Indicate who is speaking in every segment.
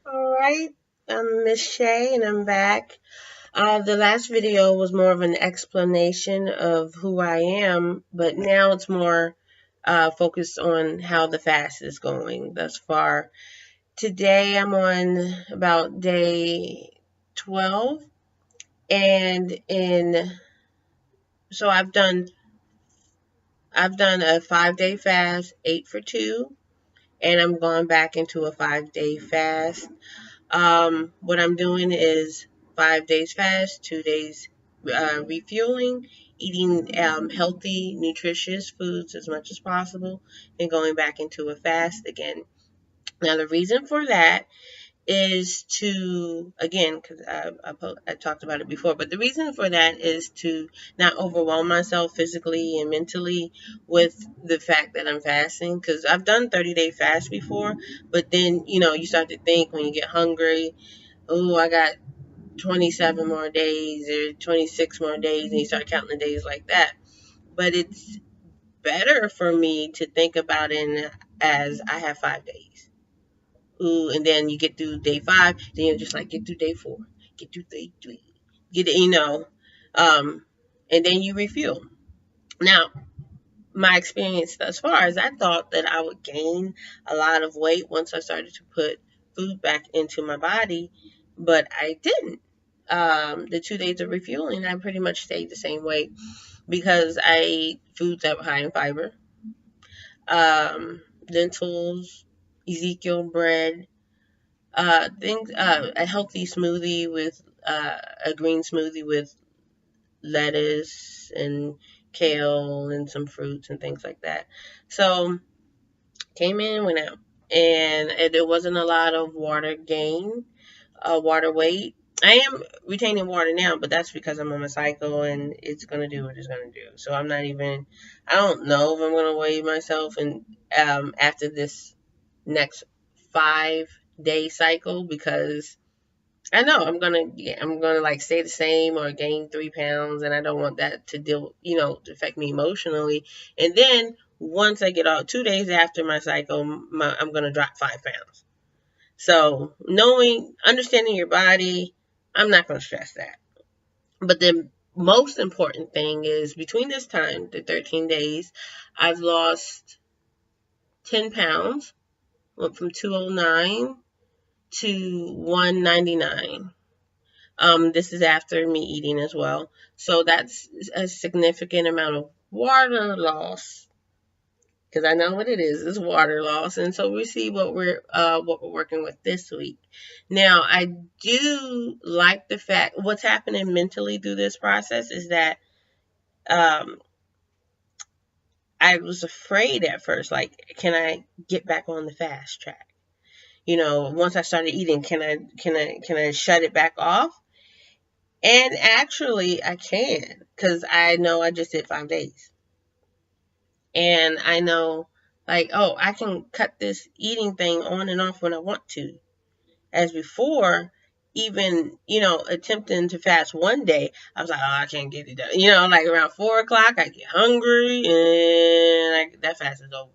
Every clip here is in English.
Speaker 1: All right, I'm Miss Shay and I'm back. The last video was more of an explanation of who I am, but now it's more focused on how the fast is going thus far. Today I'm on about day 12, and in so I've done a 5-day fast, 8 for 2, and I'm going back into a 5-day fast. What I'm doing is 5 days fast, 2 days refueling, eating healthy, nutritious foods as much as possible, and going back into a fast again. Now, the reason for that is to, again, because I talked about it before, but the reason for that is to not overwhelm myself physically and mentally with the fact that I'm fasting. Because I've done 30-day fast before, but then, you start to think when you get hungry, oh, I got 27 more days or 26 more days, and you start counting the days like that. But it's better for me to think about it as I have 5 days. Ooh, and then you get through day 5, then you're just like, get through day 4, get through day 3, get it, um, and then you refuel. Now, my experience thus far is I thought that I would gain a lot of weight once I started to put food back into my body, but I didn't. The 2 days of refueling, I pretty much stayed the same weight because I ate foods that were high in fiber, lentils, Ezekiel bread, a healthy smoothie with a green smoothie with lettuce and kale and some fruits and things like that. So came in, went out, and there wasn't a lot of water gain, water weight. I am retaining water now, but that's because I'm on a cycle and it's gonna do what it's gonna do. So I'm not even. I don't know if I'm gonna weigh myself and after this next 5-day cycle because I know I'm gonna like stay the same or gain 3 pounds, and I don't want that to to affect me emotionally. And then once I get out 2 days after my cycle, I'm gonna drop 5 pounds. So understanding your body, I'm not gonna stress that. But the most important thing is between this time, the 13 days, I've lost 10 pounds, went from 209 to 199. This is after me eating as well. So that's a significant amount of water loss because I know what it is. It's water loss, and so we see what we're working with this week. Now, I do like the fact what's happening mentally through this process is that um, I was afraid at first, like, can I get back on the fast track? Once I started eating, can I shut it back off? And actually, I can because I know I just did 5 days. And I know, like, oh, I can cut this eating thing on and off when I want to. As before, even, attempting to fast one day, I was like, oh, I can't get it done. Like around 4 o'clock, I get hungry and that fast is over.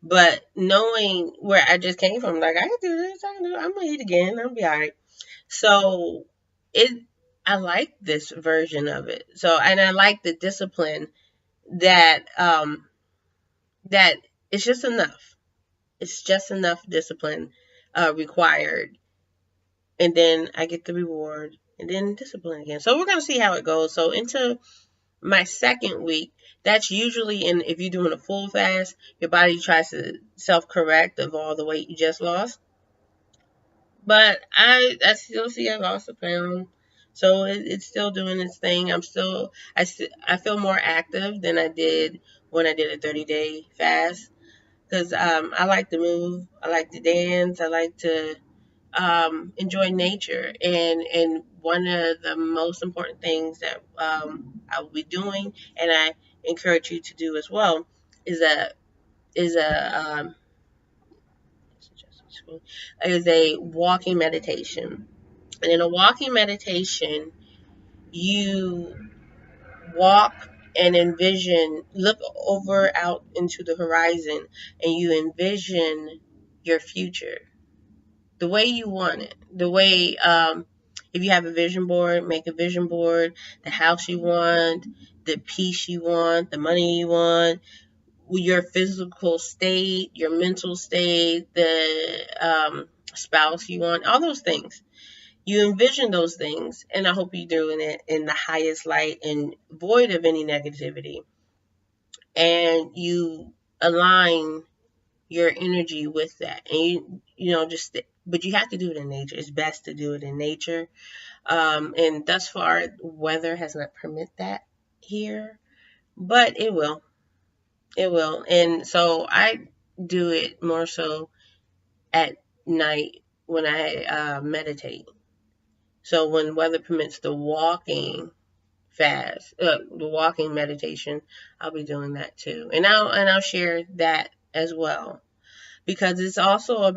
Speaker 1: But knowing where I just came from, like, I can do this, I'm going to eat again, I'll be all right. So it, I like this version of it. So, and I like the discipline that that it's just enough. It's just enough discipline required, and then I get the reward, and then discipline again. So we're gonna see how it goes. So into my second week, that's usually if you're doing a full fast, your body tries to self correct of all the weight you just lost. But I still see I lost a pound. So it's still doing its thing. I feel more active than I did when I did a 30-day fast because I like to move, I like to dance, I like to enjoy nature, and one of the most important things that I will be doing, and I encourage you to do as well, is a is a walking meditation. And in a walking meditation, you walk and look over out into the horizon, and you envision your future the way you want it. The way, if you have a vision board, make a vision board, the house you want, the peace you want, the money you want, your physical state, your mental state, the spouse you want, all those things. You envision those things, and I hope you're doing it in the highest light and void of any negativity. And you align your energy with that. And but you have to do it in nature. It's best to do it in nature. And thus far, weather has not permit that here, but it will. It will. And so I do it more so at night when I meditate. So when weather permits the walking the walking meditation, I'll be doing that too. And I'll share that as well, because it's also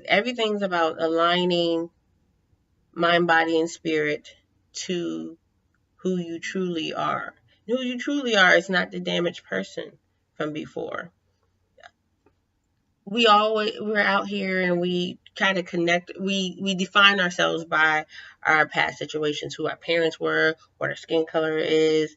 Speaker 1: everything's about aligning mind, body, and spirit to who you truly are. Who you truly are is not the damaged person from before. We're out here and we kind of connect. We define ourselves by our past situations, who our parents were, what our skin color is,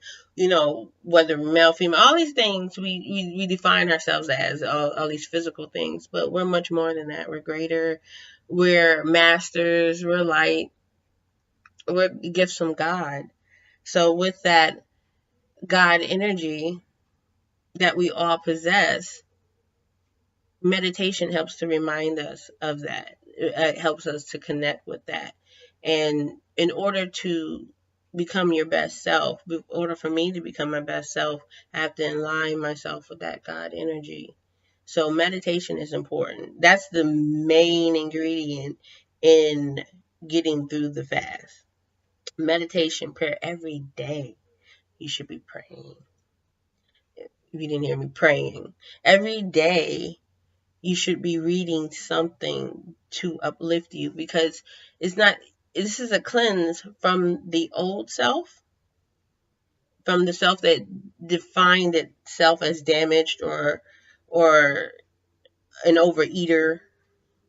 Speaker 1: whether male, female, all these things we define ourselves as, all these physical things. But we're much more than that. We're greater. We're masters. We're light. We're gifts from God. So with that God energy that we all possess, meditation helps to remind us of that. It helps us to connect with that. And in order to become your best self, in order for me to become my best self, I have to align myself with that God energy. So meditation is important. That's the main ingredient in getting through the fast. Meditation, prayer every day. You should be praying. If you didn't hear me, praying every day, you should be reading something to uplift you, because this is a cleanse from the old self, from the self that defined itself as damaged or an overeater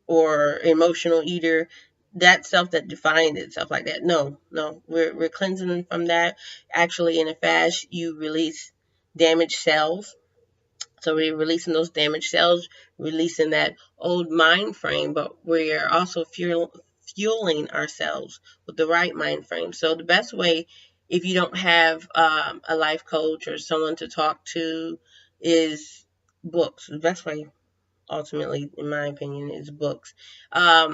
Speaker 1: or emotional eater, that self that defined itself like that. No, we're cleansing from that. Actually, in a fast, you release damaged cells. So we're releasing those damaged cells, releasing that old mind frame, but we're also fueling ourselves with the right mind frame. So the best way, if you don't have a life coach or someone to talk to, is books. The best way, ultimately, in my opinion, is books. A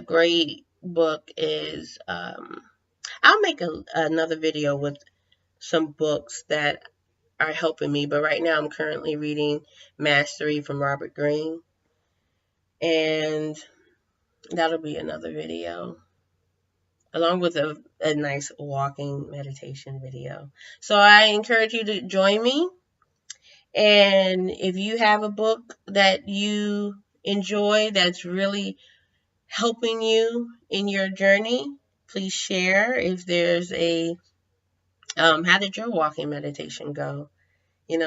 Speaker 1: great book is, I'll make another video with some books that are helping me, but right now I'm currently reading Mastery from Robert Greene, and that'll be another video along with a nice walking meditation video. So I encourage you to join me, and if you have a book that you enjoy that's really helping you in your journey, please share. If there's how did your walking meditation go? It's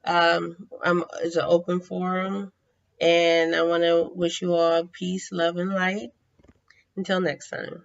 Speaker 1: an open forum, and I want to wish you all peace, love, and light. Until next time.